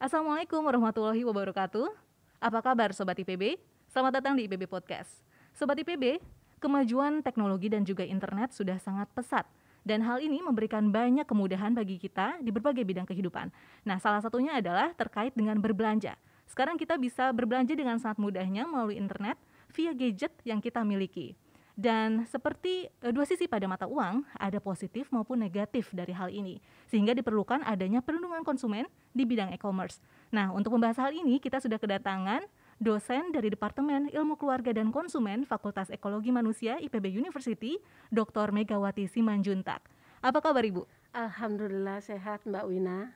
Assalamualaikum warahmatullahi wabarakatuh. Apa kabar Sobat IPB? Selamat datang di IPB Podcast. Sobat IPB, kemajuan teknologi dan juga internet sudah sangat pesat. Dan hal ini memberikan banyak kemudahan bagi kita di berbagai bidang kehidupan. Nah, salah satunya adalah terkait dengan berbelanja. Sekarang kita bisa berbelanja dengan sangat mudahnya melalui internet via gadget yang kita miliki. Dan seperti dua sisi pada mata uang, ada positif maupun negatif dari hal ini. Sehingga diperlukan adanya perlindungan konsumen di bidang e-commerce. Nah, untuk membahas hal ini, kita sudah kedatangan dosen dari Departemen Ilmu Keluarga dan Konsumen Fakultas Ekologi Manusia IPB University, Dr. Megawati Simanjuntak. Apa kabar Ibu? Alhamdulillah sehat Mbak Wina.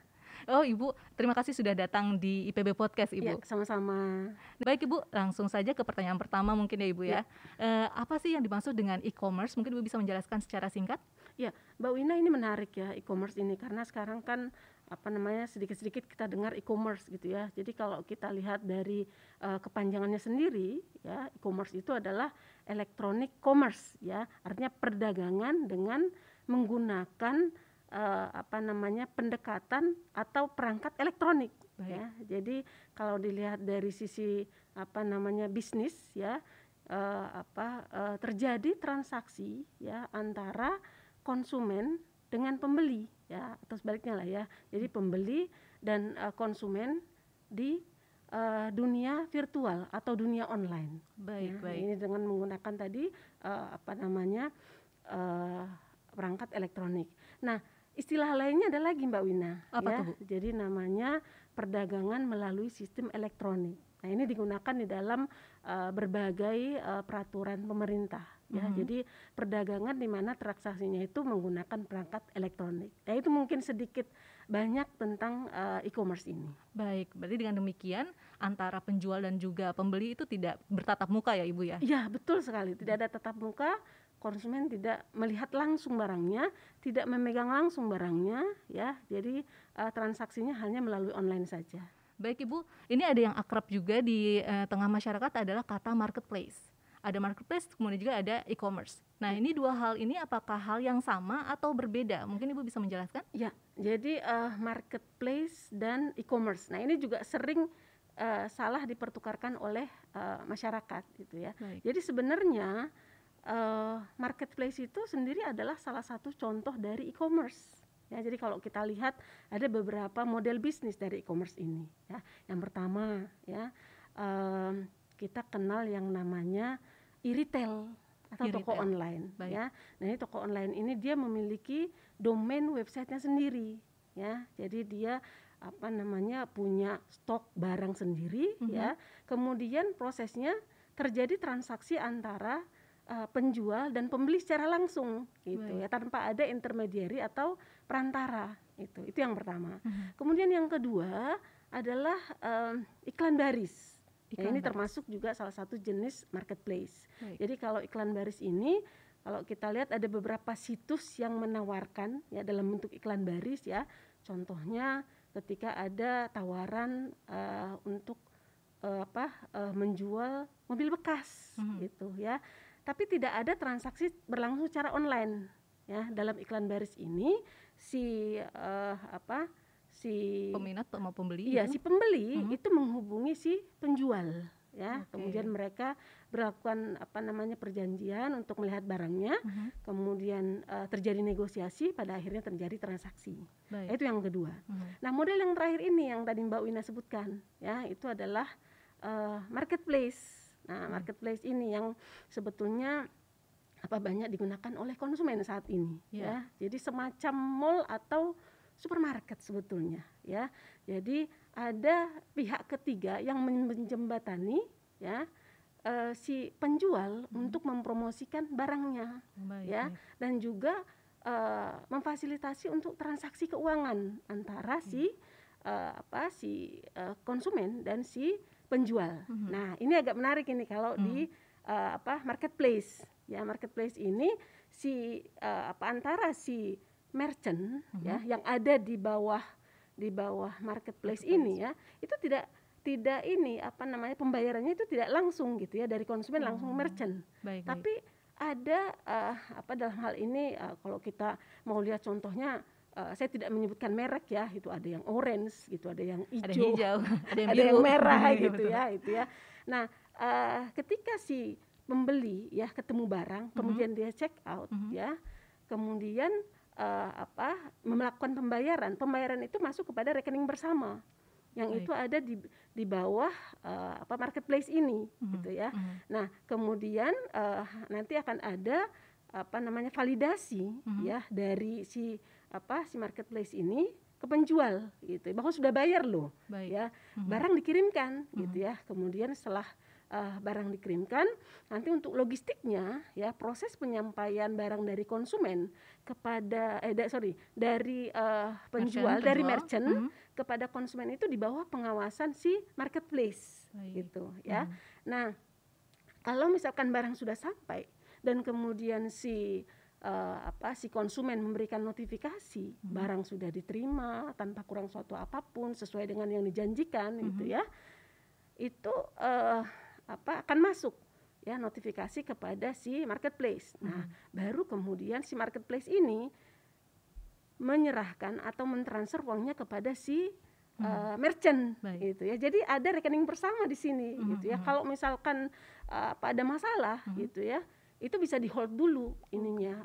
Oh Ibu, terima kasih sudah datang di IPB Podcast Ibu. Ya, sama-sama. Baik Ibu, langsung saja ke pertanyaan pertama mungkin ya Ibu ya. Apa sih yang dimaksud dengan e-commerce? Mungkin Ibu bisa menjelaskan secara singkat? Ya, Mbak Wina, ini menarik ya e-commerce ini, karena sekarang kan sedikit-sedikit kita dengar e-commerce gitu ya. Jadi kalau kita lihat dari kepanjangannya sendiri ya, e-commerce itu adalah electronic commerce ya, artinya perdagangan dengan menggunakan pendekatan atau perangkat elektronik. Baik. Ya. Jadi kalau dilihat dari sisi bisnis ya, terjadi transaksi ya antara konsumen dengan pembeli ya, atau sebaliknya lah ya. Jadi pembeli dan konsumen di dunia virtual atau dunia online. Baik, ya. baik. Ini dengan menggunakan tadi perangkat elektronik. Nah, istilah lainnya ada lagi Mbak Wina. Apa ya. tuh, Bu? Jadi namanya perdagangan melalui sistem elektronik. Nah, ini digunakan di dalam berbagai peraturan pemerintah. Ya, jadi perdagangan di mana transaksinya itu menggunakan perangkat elektronik. Nah, itu mungkin sedikit banyak tentang e-commerce ini. Baik, berarti dengan demikian antara penjual dan juga pembeli itu tidak bertatap muka ya Ibu ya? Iya, betul sekali. Tidak ada tatap muka, konsumen tidak melihat langsung barangnya, tidak memegang langsung barangnya, ya. Jadi transaksinya hanya melalui online saja. Baik Ibu, ini ada yang akrab juga di tengah masyarakat adalah kata marketplace. Ada marketplace, kemudian juga ada e-commerce. Nah, ini dua hal ini apakah hal yang sama atau berbeda? Mungkin Ibu bisa menjelaskan? Ya, jadi marketplace dan e-commerce. Nah, ini juga sering salah dipertukarkan oleh masyarakat, gitu ya. Baik. Jadi sebenarnya marketplace itu sendiri adalah salah satu contoh dari e-commerce. Ya, jadi kalau kita lihat ada beberapa model bisnis dari e-commerce ini. Ya, yang pertama, ya kita kenal yang namanya e-retail atau toko online. Baik. Ya, nah ini toko online ini dia memiliki domain websitenya sendiri. Ya, jadi dia punya stok barang sendiri. Ya, kemudian prosesnya terjadi transaksi antara penjual dan pembeli secara langsung gitu ya, tanpa ada intermediary atau perantara. Itu yang pertama. Kemudian yang kedua adalah iklan baris. Ya, ini termasuk juga salah satu jenis marketplace. Baik. Jadi kalau iklan baris ini, kalau kita lihat ada beberapa situs yang menawarkan ya dalam bentuk iklan baris ya. Contohnya ketika ada tawaran untuk menjual mobil bekas gitu ya. Tapi tidak ada transaksi berlangsung secara online ya. Dalam iklan baris ini si peminat atau pembeli? Iya, si pembeli itu menghubungi si penjual ya. Kemudian mereka berlakukan perjanjian untuk melihat barangnya. Kemudian terjadi negosiasi, pada akhirnya terjadi transaksi. Itu yang kedua. Nah, model yang terakhir ini yang tadi Mbak Wina sebutkan ya, itu adalah marketplace. Nah, marketplace ini yang sebetulnya banyak digunakan oleh konsumen saat ini ya. Jadi semacam mall atau supermarket sebetulnya ya. Jadi ada pihak ketiga yang menjembatani ya si penjual untuk mempromosikan barangnya. Ya, dan juga memfasilitasi untuk transaksi keuangan antara si konsumen dan si penjual. Nah, ini agak menarik ini kalau di marketplace. Ya, marketplace ini antara si merchant ya yang ada di bawah marketplace ini ya, itu tidak pembayarannya itu tidak langsung gitu ya dari konsumen langsung merchant. Tapi ada dalam hal ini kalau kita mau lihat contohnya saya tidak menyebutkan merek ya, itu ada yang orange gitu, ada yang Ada hijau, hijau, ada yang ada biru. yang merah Iya, gitu betul. ya, itu ya. Nah, ketika si pembeli ya ketemu barang, kemudian dia check out ya, kemudian melakukan pembayaran itu masuk kepada rekening bersama yang Baik. itu ada di bawah marketplace ini gitu ya. Nah, kemudian nanti akan ada validasi ya dari si marketplace ini ke penjual gitu bahwa sudah bayar loh. Baik. Ya, barang dikirimkan gitu ya. Kemudian setelah barang dikirimkan, nanti untuk logistiknya ya, proses penyampaian barang dari konsumen kepada dari penjual, dari merchant kepada konsumen itu di bawah pengawasan si marketplace. Baik. Gitu ya. Nah, kalau misalkan barang sudah sampai dan kemudian si konsumen memberikan notifikasi barang sudah diterima tanpa kurang suatu apapun sesuai dengan yang dijanjikan gitu ya, itu akan masuk ya notifikasi kepada si marketplace. Nah, baru kemudian si marketplace ini menyerahkan atau mentransfer uangnya kepada si merchant. Baik. Gitu ya. Jadi ada rekening bersama di sini gitu ya. Kalau misalkan ada masalah gitu ya, itu bisa di hold dulu ininya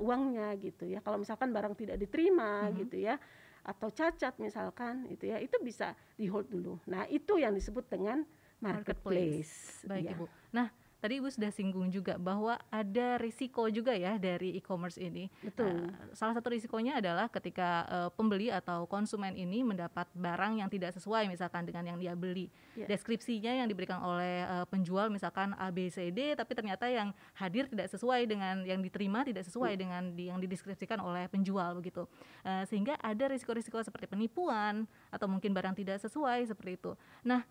uangnya gitu ya. Kalau misalkan barang tidak diterima gitu ya, atau cacat misalkan itu ya, itu bisa di hold dulu. Nah, itu yang disebut dengan marketplace. Baik, Ya. Ibu. Nah, tadi Ibu sudah singgung juga bahwa ada risiko juga ya dari e-commerce ini. Betul. Salah satu risikonya adalah ketika pembeli atau konsumen ini mendapat barang yang tidak sesuai misalkan dengan yang dia beli. Deskripsinya yang diberikan oleh penjual misalkan A, B, C, D, tapi ternyata yang hadir tidak sesuai dengan yang diterima, tidak sesuai dengan yang dideskripsikan oleh penjual begitu. Sehingga ada risiko-risiko seperti penipuan atau mungkin barang tidak sesuai seperti itu. Nah,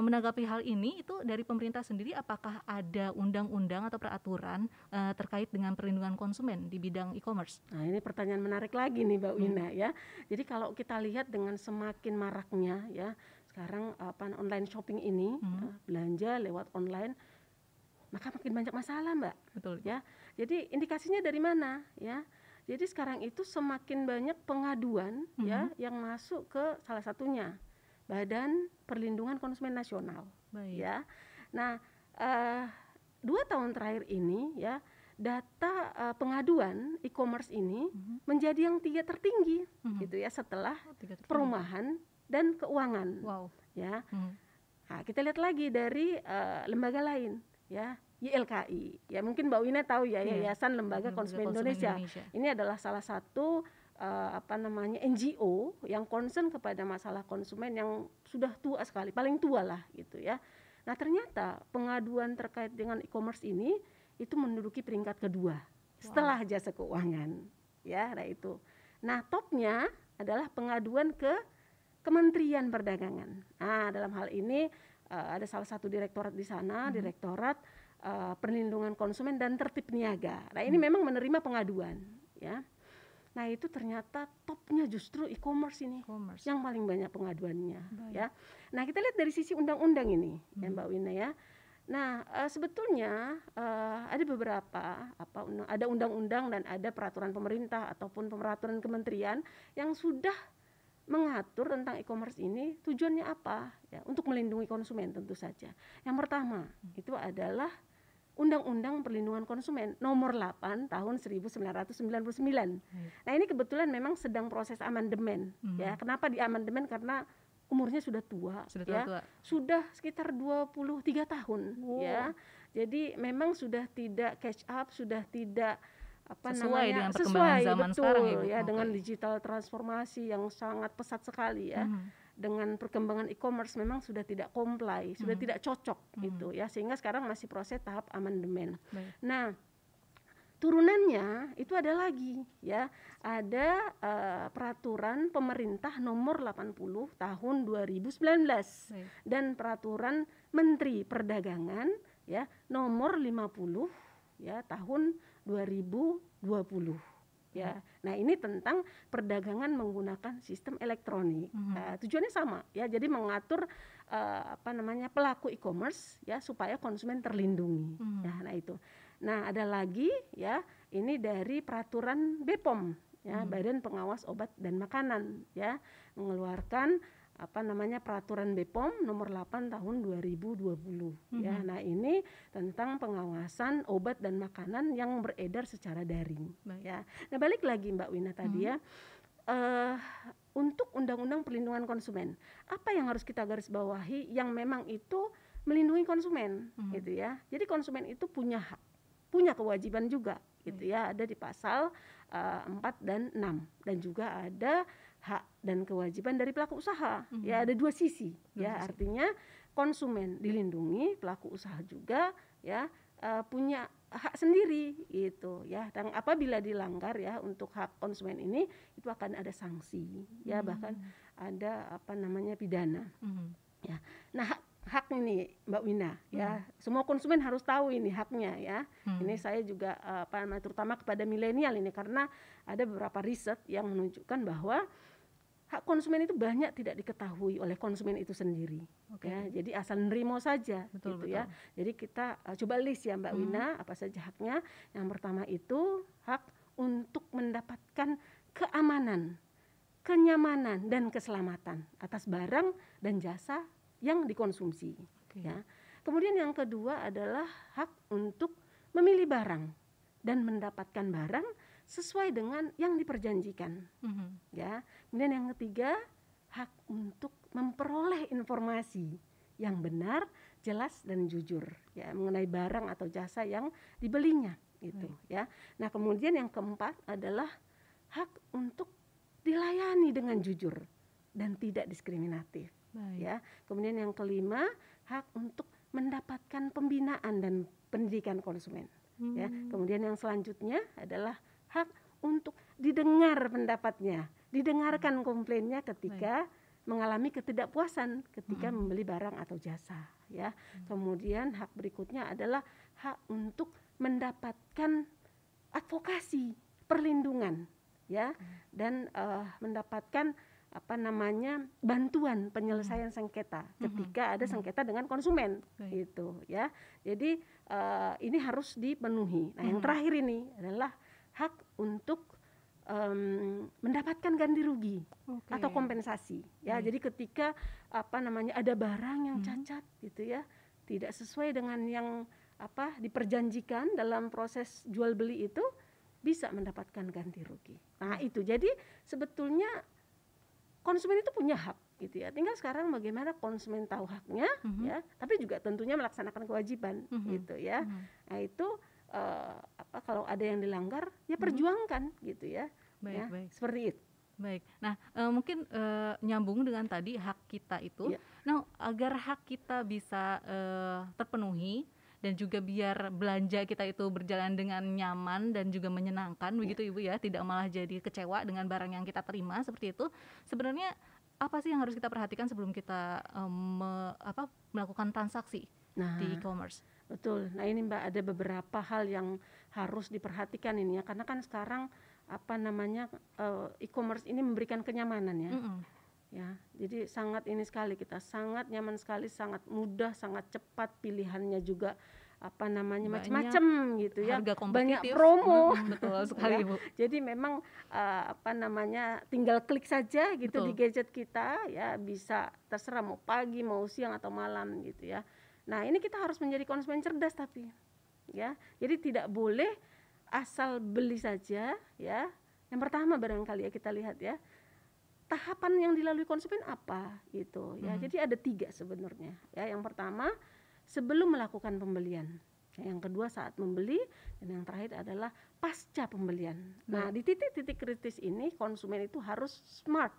menanggapi hal ini itu dari pemerintah sendiri apakah ada undang-undang atau peraturan terkait dengan perlindungan konsumen di bidang e-commerce? Nah, ini pertanyaan menarik lagi nih Mbak Wina ya. Jadi kalau kita lihat dengan semakin maraknya ya sekarang online shopping ini, belanja lewat online, maka makin banyak masalah Mbak. Betul ya. Jadi indikasinya dari mana ya? Jadi sekarang itu semakin banyak pengaduan ya yang masuk ke salah satunya Badan Perlindungan Konsumen Nasional. Baik. Ya. Nah, 2 tahun terakhir ini ya data pengaduan e-commerce ini menjadi yang 3 tertinggi gitu ya setelah perumahan dan keuangan. Wow. Ya. Nah, kita lihat lagi dari lembaga lain ya, YLKI. Ya mungkin Mbak Wina tahu ya, Yayasan Lembaga Konsumen Indonesia. Ini adalah salah satu NGO yang concern kepada masalah konsumen yang sudah tua sekali, paling tua lah gitu ya. Nah, ternyata pengaduan terkait dengan e-commerce ini itu menduduki peringkat kedua setelah jasa keuangan ya. Nah, itu. Nah, topnya adalah pengaduan ke Kementerian Perdagangan. Nah, dalam hal ini ada salah satu direktorat di sana, Direktorat Perlindungan Konsumen dan Tertib Niaga. Nah, ini memang menerima pengaduan ya. Nah, itu ternyata topnya justru e-commerce ini yang paling banyak pengaduannya. Ya. Nah, kita lihat dari sisi undang-undang ini ya Mbak Wina ya. Nah, sebetulnya ada beberapa ada undang-undang dan ada peraturan pemerintah ataupun peraturan kementerian yang sudah mengatur tentang e-commerce ini. Tujuannya apa? Ya, untuk melindungi konsumen tentu saja. Yang pertama itu adalah Undang-Undang Perlindungan Konsumen Nomor 8 Tahun 1999. Nah, ini kebetulan memang sedang proses amandemen. Ya, kenapa di amandemen? Karena umurnya sudah tua, sudah sekitar 23 tahun. Ya, jadi memang sudah tidak catch up, sudah tidak sesuai dengan perkembangan zaman sekarang, Ibu. Ya, dengan digital transformasi yang sangat pesat sekali ya. Dengan perkembangan e-commerce memang sudah tidak comply, sudah tidak cocok gitu ya, sehingga sekarang masih proses tahap amandemen. Nah, turunannya itu ada lagi ya, ada peraturan pemerintah nomor 80 tahun 2019 dan peraturan Menteri Perdagangan ya nomor 50 ya tahun 2020. Ya, nah ini tentang perdagangan menggunakan sistem elektronik. Tujuannya sama, ya. Jadi mengatur pelaku e-commerce, ya, supaya konsumen terlindungi. Ya, nah itu. Nah ada lagi, ya, ini dari peraturan BPOM, ya, Badan Pengawas Obat dan Makanan ya, mengeluarkan peraturan BPOM nomor 8 tahun 2020 ya. Nah, ini tentang pengawasan obat dan makanan yang beredar secara daring ya. Nah, balik lagi Mbak Wina tadi ya, untuk Undang-Undang Perlindungan Konsumen, apa yang harus kita garis bawahi yang memang itu melindungi konsumen gitu ya. Jadi konsumen itu punya hak, punya kewajiban juga gitu ya, ada di pasal 4 dan 6, dan juga ada hak dan kewajiban dari pelaku usaha ya, ada dua sisi ya, artinya konsumen dilindungi, pelaku usaha juga ya punya hak sendiri gitu ya, dan apabila dilanggar ya untuk hak konsumen ini itu akan ada sanksi ya, bahkan ada pidana ya. Nah, hak ini Mbak Wina ya, semua konsumen harus tahu ini haknya ya. Ini saya juga terutama kepada milenial ini, karena ada beberapa riset yang menunjukkan bahwa hak konsumen itu banyak tidak diketahui oleh konsumen itu sendiri ya. Jadi asal nerimo saja gitu ya. Jadi kita coba list ya Mbak Wina, apa saja haknya. Yang pertama itu hak untuk mendapatkan keamanan, kenyamanan dan keselamatan atas barang dan jasa yang dikonsumsi ya. Kemudian yang kedua adalah hak untuk memilih barang dan mendapatkan barang sesuai dengan yang diperjanjikan ya. Kemudian yang ketiga, hak untuk memperoleh informasi yang benar, jelas dan jujur ya mengenai barang atau jasa yang dibelinya gitu ya. Nah, kemudian yang keempat adalah hak untuk dilayani dengan jujur dan tidak diskriminatif ya. Kemudian yang kelima, hak untuk mendapatkan pembinaan dan pendidikan konsumen ya. Kemudian yang selanjutnya adalah hak untuk didengar pendapatnya, didengarkan komplainnya ketika mengalami ketidakpuasan ketika membeli barang atau jasa ya. Kemudian hak berikutnya adalah hak untuk mendapatkan advokasi, perlindungan ya, dan mendapatkan bantuan penyelesaian sengketa ketika ada sengketa dengan konsumen gitu ya. Jadi ini harus dipenuhi. Nah, yang terakhir ini adalah hak untuk mendapatkan ganti rugi atau kompensasi ya. Jadi ketika ada barang yang cacat gitu ya, tidak sesuai dengan yang diperjanjikan dalam proses jual beli itu, bisa mendapatkan ganti rugi. Nah, itu jadi sebetulnya konsumen itu punya hak gitu ya. Tinggal sekarang bagaimana konsumen tahu haknya ya, tapi juga tentunya melaksanakan kewajiban gitu ya. Nah, itu kalau ada yang dilanggar ya perjuangkan gitu ya. Baik. Seperti itu. Baik. Nah, mungkin nyambung dengan tadi hak kita itu. Nah, agar hak kita bisa terpenuhi dan juga biar belanja kita itu berjalan dengan nyaman dan juga menyenangkan begitu Ibu ya, tidak malah jadi kecewa dengan barang yang kita terima seperti itu. Sebenarnya apa sih yang harus kita perhatikan sebelum kita melakukan transaksi di e-commerce? Betul. Nah, ini Mbak, ada beberapa hal yang harus diperhatikan ini ya, karena kan sekarang e-commerce ini memberikan kenyamanan ya. Ya, jadi sangat ini sekali, kita sangat nyaman sekali, sangat mudah, sangat cepat, pilihannya juga macam-macam gitu ya, banyak promo. Betul sekali, ya. Bu. Jadi memang tinggal klik saja gitu di gadget kita ya, bisa terserah mau pagi, mau siang atau malam gitu ya. Nah, ini kita harus menjadi konsumen cerdas tapi ya. Jadi tidak boleh asal beli saja ya. Yang pertama barangkali ya kita lihat ya, tahapan yang dilalui konsumen apa gitu ya. Jadi ada 3 sebenarnya ya. Yang pertama sebelum melakukan pembelian, yang kedua saat membeli, dan yang terakhir adalah pasca pembelian. Nah, di titik-titik kritis ini konsumen itu harus smart,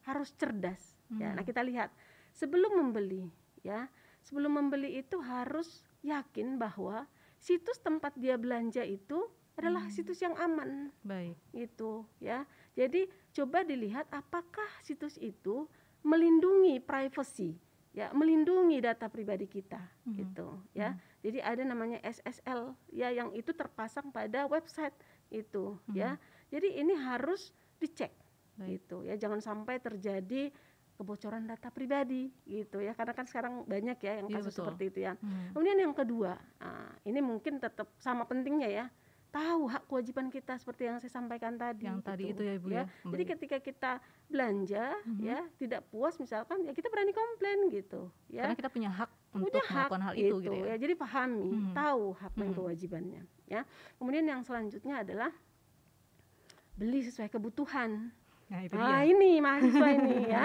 harus cerdas ya. Nah, kita lihat sebelum membeli ya, sebelum membeli itu harus yakin bahwa situs tempat dia belanja itu adalah situs yang aman. Baik. Itu ya. Jadi coba dilihat apakah situs itu melindungi privacy ya, melindungi data pribadi kita gitu ya. Jadi ada namanya SSL ya, yang itu terpasang pada website itu ya. Jadi ini harus dicek gitu ya. Jangan sampai terjadi kebocoran data pribadi gitu ya, karena kan sekarang banyak ya yang kasus seperti itu ya. Kemudian yang kedua, ini mungkin tetap sama pentingnya ya, tahu hak kewajiban kita seperti yang saya sampaikan tadi. Yang tadi itu ya Ibu ya. Jadi ketika kita belanja ya tidak puas misalkan ya kita berani komplain gitu ya. Karena kita punya hak untuk melakukan hal itu gitu ya. Jadi pahami, tahu hak dan kewajibannya ya. Kemudian yang selanjutnya adalah beli sesuai kebutuhan. Nah, itu ini mahasiswa ini ya.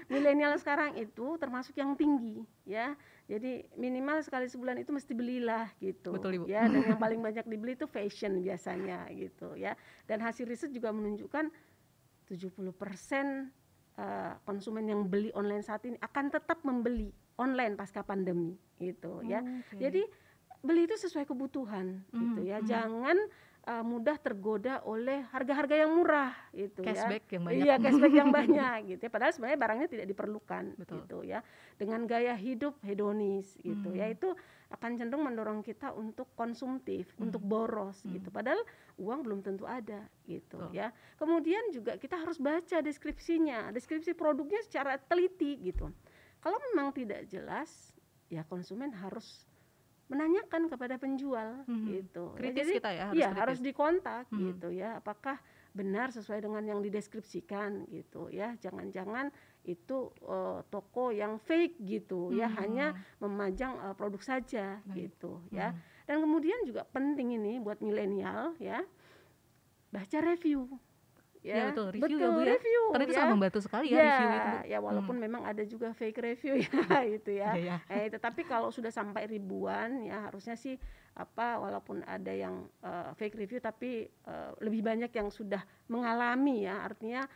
Milenial sekarang itu termasuk yang tinggi ya. Jadi minimal sekali sebulan itu mesti belilah gitu. Betul, Ibu. Ya, dan yang paling banyak dibeli itu fashion biasanya gitu ya. Dan hasil riset juga menunjukkan 70% konsumen yang beli online saat ini akan tetap membeli online pasca pandemi gitu ya. Jadi beli itu sesuai kebutuhan gitu ya. Jangan mudah tergoda oleh harga-harga yang murah gitu cashback ya. Yang banyak. Iya, cashback yang banyak gitu ya. Padahal sebenarnya barangnya tidak diperlukan. Betul. Gitu ya. Dengan gaya hidup hedonis gitu ya. Itu akan cenderung mendorong kita untuk konsumtif, untuk boros gitu. Padahal uang belum tentu ada gitu ya. Kemudian juga kita harus baca deskripsinya, deskripsi produknya secara teliti gitu. Kalau memang tidak jelas, ya konsumen harus menanyakan kepada penjual gitu. Kritis Jadi kita ya, harus dikontak gitu ya. Apakah benar sesuai dengan yang dideskripsikan gitu ya. Jangan-jangan itu toko yang fake gitu ya, hanya memajang produk saja gitu ya. Dan kemudian juga penting ini buat milenial ya, baca review. Ya, betul, review ya Bu ya. Review, karena itu sangat membantu sekali ya review itu Bu. Ya walaupun memang ada juga fake review ya itu ya. Tetapi kalau sudah sampai ribuan ya harusnya sih walaupun ada yang fake review tapi lebih banyak yang sudah mengalami ya, artinya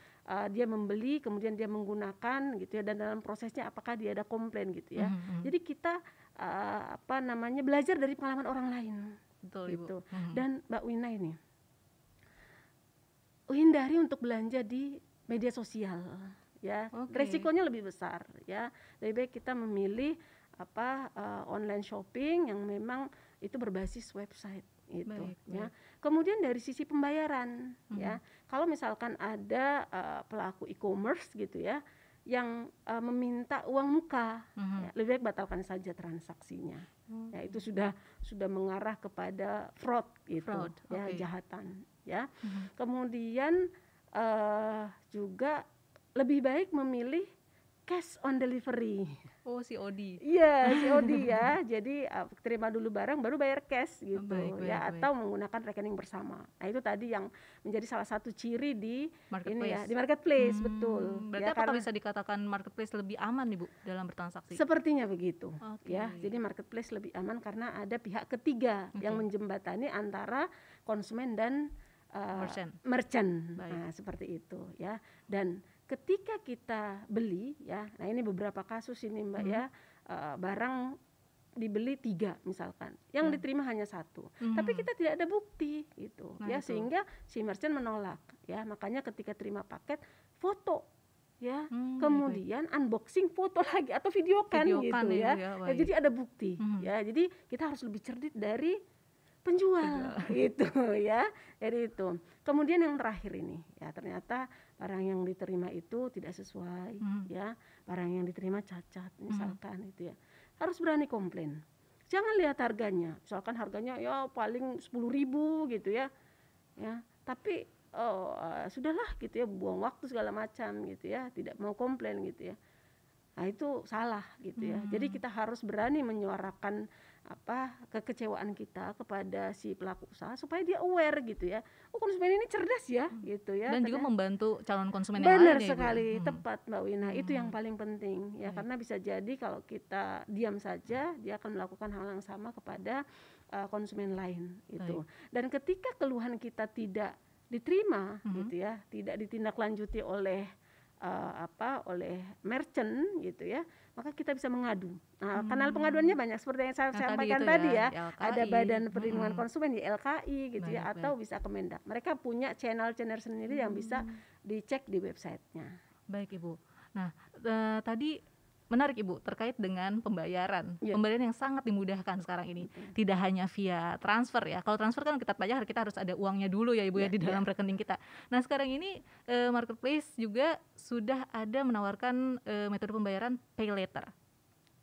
dia membeli kemudian dia menggunakan gitu ya, dan dalam prosesnya apakah dia ada komplain gitu ya. Jadi kita belajar dari pengalaman orang lain. Betul gitu. Ibu. Dan Mbak Wina ini hindari untuk belanja di media sosial ya. Resikonya lebih besar ya. Lebih baik kita memilih online shopping yang memang itu berbasis website gitu ya. Kemudian dari sisi pembayaran ya. Kalau misalkan ada pelaku e-commerce gitu ya yang meminta uang muka, ya, lebih baik batalkan saja transaksinya. Ya, itu sudah mengarah kepada fraud gitu, ya, kejahatan ya. Kemudian juga lebih baik memilih cash on delivery. Oh, COD. Iya, COD ya. Jadi terima dulu barang baru bayar cash gitu ya, atau menggunakan rekening bersama. Nah, itu tadi yang menjadi salah satu ciri di marketplace. Di marketplace, betul. Berarti apakah bisa dikatakan marketplace lebih aman nih Bu dalam bertransaksi? Sepertinya begitu. Ya. Jadi marketplace lebih aman karena ada pihak ketiga yang menjembatani antara konsumen dan merchant. Nah, seperti itu ya. Dan ketika kita beli ya, nah ini beberapa kasus ini Mbak ya, barang dibeli 3 misalkan, yang diterima hanya 1, tapi kita tidak ada bukti gitu ya, sehingga si merchant menolak ya. Makanya ketika terima paket, foto ya, kemudian unboxing, foto lagi atau videokan gitu ya. Jadi ada bukti ya. Jadi kita harus lebih cerdik dari penjual gitu ya. Jadi itu. Kemudian yang terakhir ini ya, ternyata barang yang diterima itu tidak sesuai ya, barang yang diterima cacat misalkan itu ya, harus berani komplain. Jangan lihat harganya, misalkan harganya ya paling 10.000 gitu ya, tapi sudahlah gitu ya, buang waktu segala macam gitu ya, tidak mau komplain gitu ya. Nah, itu salah gitu ya. Jadi kita harus berani menyuarakan kekecewaan kita kepada si pelaku usaha supaya dia aware gitu ya. Oh, konsumen ini cerdas ya gitu ya. Dan juga membantu calon konsumen yang lain. Benar sekali, tepat Mbak Wina. Itu yang paling penting ya, karena bisa jadi kalau kita diam saja dia akan melakukan hal yang sama kepada konsumen lain gitu. Dan ketika keluhan kita tidak diterima gitu ya, tidak ditindaklanjuti oleh oleh merchant gitu ya, maka kita bisa mengadu. Nah, kanal pengaduannya banyak seperti yang saya sampaikan tadi ya. LKI, ada Badan Perlindungan Konsumen di LKI gitu ya, atau bisa Kemendak. Mereka punya channel-channel sendiri yang bisa dicek di websitenya. Baik Ibu. Nah, tadi menarik Ibu terkait dengan pembayaran. Pembayaran yang sangat dimudahkan sekarang ini. Tidak hanya via transfer ya. Kalau transfer kan kita pajak kita harus ada uangnya dulu ya Ibu ya di dalam rekening kita. Nah, sekarang ini marketplace juga sudah ada menawarkan metode pembayaran pay later.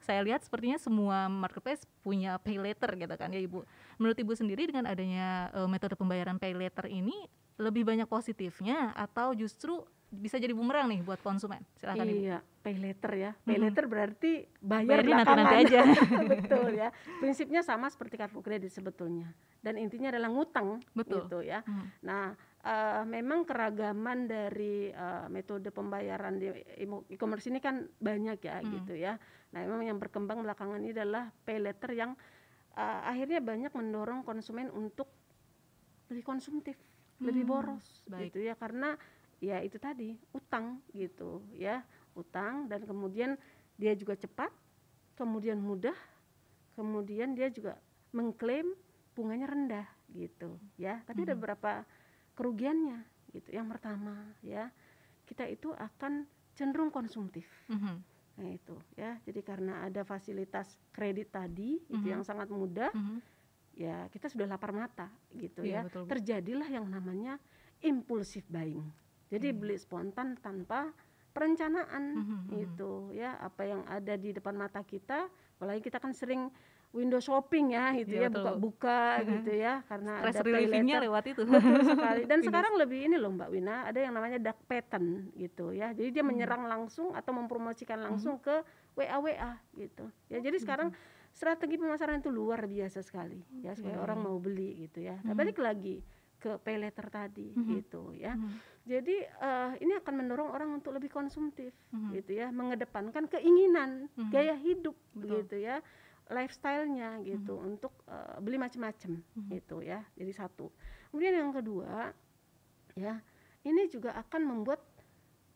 saya lihat sepertinya semua marketplace punya pay later gitu kan ya Ibu. Menurut Ibu sendiri dengan adanya metode pembayaran pay later ini lebih banyak positifnya atau justru bisa jadi bumerang nih buat konsumen? Silakan Ibu. Iya, pay later ya. Pay later berarti bayar Bayarnya belakangan. nanti-nanti aja. Betul ya. Prinsipnya sama seperti kartu kredit sebetulnya. Dan intinya adalah ngutang. Betul. Gitu ya. Nah, memang keragaman dari metode pembayaran di e-commerce ini kan banyak ya gitu ya. Nah, memang yang berkembang belakangan ini adalah pay later yang akhirnya banyak mendorong konsumen untuk lebih konsumtif, lebih boros gitu ya, karena ya itu tadi utang gitu ya, utang, dan kemudian dia juga cepat, kemudian mudah, kemudian dia juga mengklaim bunganya rendah gitu ya. Tapi ada beberapa kerugiannya gitu. Yang pertama ya, kita itu akan cenderung konsumtif. Nah itu ya, jadi karena ada fasilitas kredit tadi itu yang sangat mudah, ya kita sudah lapar mata gitu ya. Betul. Terjadilah yang namanya impulsive buying. Jadi beli spontan tanpa perencanaan gitu ya, apa yang ada di depan mata kita, apalagi kita kan sering window shopping ya gitu ya, buka-buka gitu ya, karena stress ada pay relieving-nya later. lewat itu. Betul sekali. Dan sekarang lebih ini loh Mbak Wina, ada yang namanya dark pattern gitu ya. Jadi dia menyerang langsung atau mempromosikan langsung ke WA gitu. Ya jadi sekarang strategi pemasaran itu luar biasa sekali ya, supaya orang mau beli gitu ya. Nah, balik lagi ke pay later tadi gitu ya. Jadi ini akan mendorong orang untuk lebih konsumtif gitu ya, mengedepankan keinginan, gaya hidup gitu ya, lifestyle-nya gitu, untuk beli macam-macam gitu ya. Jadi satu. Kemudian yang kedua ya, ini juga akan membuat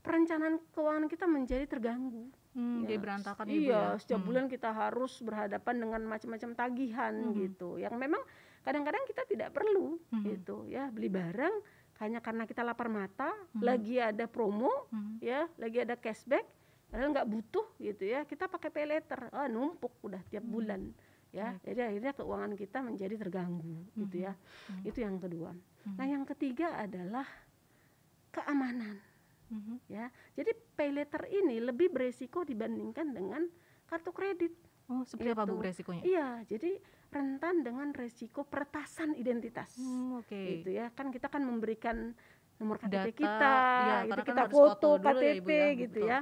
perencanaan keuangan kita menjadi terganggu. Jadi berantakan ya, Bu, iya, ya. setiap bulan kita harus berhadapan dengan macam-macam tagihan gitu, yang memang kadang-kadang kita tidak perlu gitu ya, beli barang hanya karena kita lapar mata, lagi ada promo ya, lagi ada cashback, padahal nggak butuh gitu ya, kita pakai pay later, numpuk udah tiap bulan ya. Jadi akhirnya keuangan kita menjadi terganggu gitu ya. Itu yang kedua. Nah yang ketiga adalah keamanan ya. Jadi pay later ini lebih beresiko dibandingkan dengan kartu kredit. Oh, seperti apa Bu resikonya? Iya, jadi rentan dengan resiko peretasan identitas. Oke. Gitu ya. Kan kita kan memberikan nomor KTP Data, kita, ya, gitu, karena kan kita harus foto foto dulu ya, KTP Ibu, ya. gitu Betul. ya.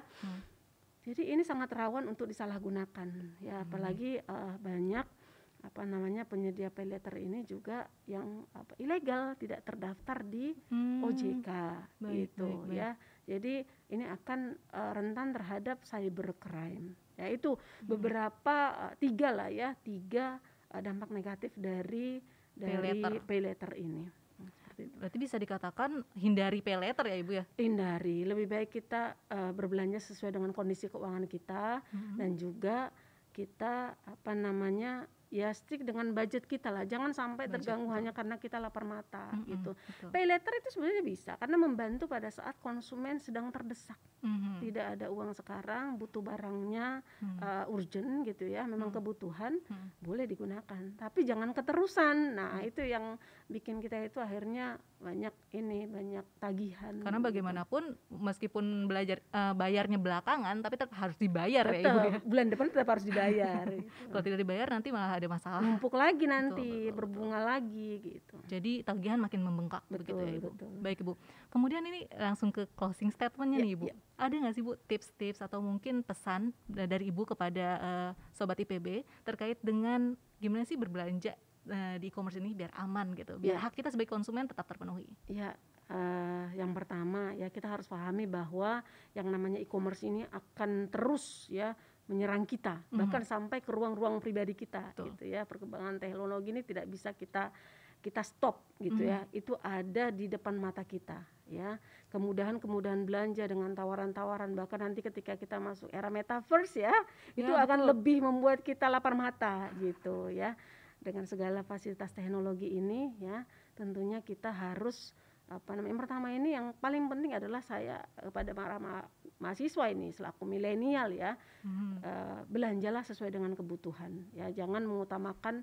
Jadi ini sangat rawan untuk disalahgunakan ya, apalagi banyak penyedia pay later ini juga yang ilegal, tidak terdaftar di OJK gitu ya. Jadi ini akan rentan terhadap cybercrime. Ya itu beberapa tiga dampak negatif dari pay later ini. Berarti bisa dikatakan hindari pay later ya Ibu ya? Hindari, lebih baik kita berbelanja sesuai dengan kondisi keuangan kita, dan juga kita ya stick dengan budget kita lah, jangan sampai terganggu hanya karena kita lapar mata gitu. Pay later itu sebenarnya bisa karena membantu pada saat konsumen sedang terdesak, tidak ada uang sekarang, butuh barangnya urgent gitu ya, memang kebutuhan, boleh digunakan, tapi jangan keterusan. Nah itu yang bikin kita itu akhirnya banyak tagihan. Karena bagaimanapun meskipun bayarnya belakangan, tapi tetap harus dibayar ya Ibu ya. Bulan depan tetap harus dibayar. Gitu. Kalau tidak dibayar nanti malah ada masalah. Numpuk lagi nanti, berbunga lagi gitu. Jadi tagihan makin membengkak begitu ya Ibu. Baik Ibu. Kemudian ini langsung ke closing statement-nya nih Ibu. Ada nggak sih Bu tips-tips atau mungkin pesan dari Ibu kepada Sobat IPB terkait dengan gimana sih berbelanja di e-commerce ini biar aman gitu, biar hak kita sebagai konsumen tetap terpenuhi? Ya, yang pertama ya, kita harus pahami bahwa yang namanya e-commerce ini akan terus ya menyerang kita, bahkan sampai ke ruang-ruang pribadi kita. Gitu ya. Perkembangan teknologi ini tidak bisa kita stop gitu ya. Itu ada di depan mata kita ya. Kemudahan belanja dengan tawaran-tawaran, bahkan nanti ketika kita masuk era metaverse ya, itu akan lebih membuat kita lapar mata gitu ya. Dengan segala fasilitas teknologi ini ya, tentunya kita harus yang pertama ini, yang paling penting adalah saya kepada para mahasiswa ini selaku milenial ya, belanjalah sesuai dengan kebutuhan ya, jangan mengutamakan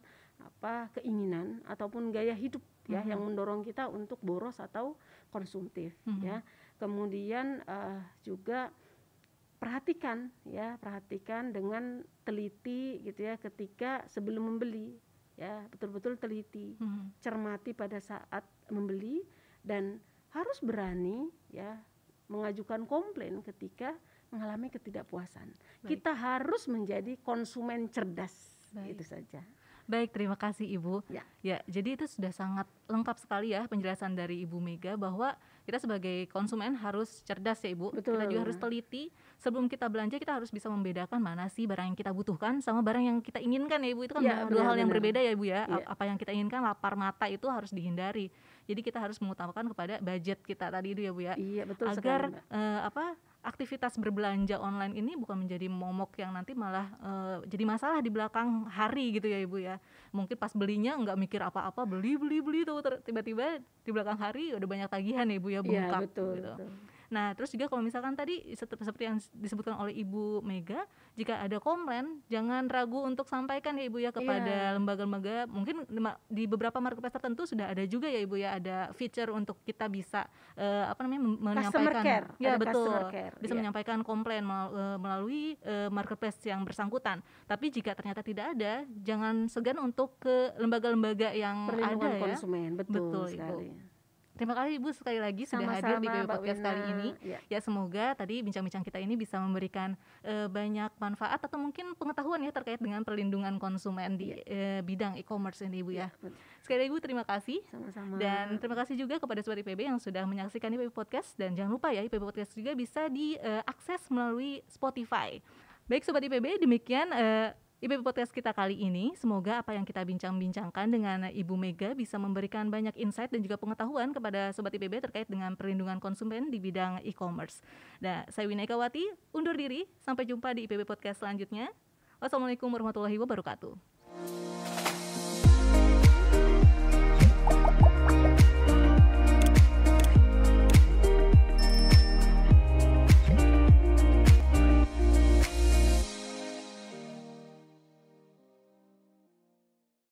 keinginan ataupun gaya hidup ya yang mendorong kita untuk boros atau konsumtif ya. Kemudian juga perhatikan dengan teliti gitu ya ketika sebelum membeli, ya betul-betul teliti, cermati pada saat membeli, dan harus berani ya mengajukan komplain ketika mengalami ketidakpuasan. Kita harus menjadi konsumen cerdas. Itu saja. Baik, terima kasih Ibu. Ya, jadi itu sudah sangat lengkap sekali ya penjelasan dari Ibu Mega bahwa kita sebagai konsumen harus cerdas ya Ibu. Betul. Kita juga harus teliti. Sebelum kita belanja kita harus bisa membedakan mana sih barang yang kita butuhkan sama barang yang kita inginkan ya Ibu. Itu kan dua hal yang berbeda ya Ibu ya. Apa yang kita inginkan, lapar mata itu harus dihindari. Jadi kita harus mengutamakan kepada budget kita tadi itu ya Bu ya. Iya, betul agar sekali, aktivitas berbelanja online ini bukan menjadi momok yang nanti malah jadi masalah di belakang hari gitu ya Ibu ya. Mungkin pas belinya nggak mikir apa-apa, beli tuh tiba-tiba di belakang hari udah banyak tagihan ya Ibu ya, bengkak betul, gitu. Betul. Nah, terus juga kalau misalkan tadi seperti yang disebutkan oleh Ibu Mega, jika ada komplain jangan ragu untuk sampaikan ya Ibu ya kepada lembaga-lembaga. Mungkin di beberapa marketplace tertentu sudah ada juga ya Ibu ya, ada feature untuk kita bisa menyampaikan care. Ya betul, care. bisa menyampaikan komplain melalui marketplace yang bersangkutan. Tapi jika ternyata tidak ada, jangan segan untuk ke lembaga-lembaga yang perlindungan ada konsumen. Betul sekali. Ibu. Terima kasih Ibu sekali lagi sudah hadir di PBB Podcast kali ini. Ya, semoga tadi bincang-bincang kita ini bisa memberikan banyak manfaat atau mungkin pengetahuan ya terkait dengan perlindungan konsumen di bidang e-commerce ini Ibu ya. Sekali lagi Ibu terima kasih. Sama-sama. Dan terima kasih juga kepada Sobat IPB yang sudah menyaksikan IPB Podcast, dan jangan lupa ya IPB Podcast juga bisa diakses melalui Spotify. Baik Sobat IPB, demikian IPB Podcast kita kali ini. Semoga apa yang kita bincang-bincangkan dengan Ibu Mega bisa memberikan banyak insight dan juga pengetahuan kepada Sobat IPB terkait dengan perlindungan konsumen di bidang e-commerce. Nah, saya Wina Ekawati, undur diri. Sampai jumpa di IPB Podcast selanjutnya. Wassalamualaikum warahmatullahi wabarakatuh.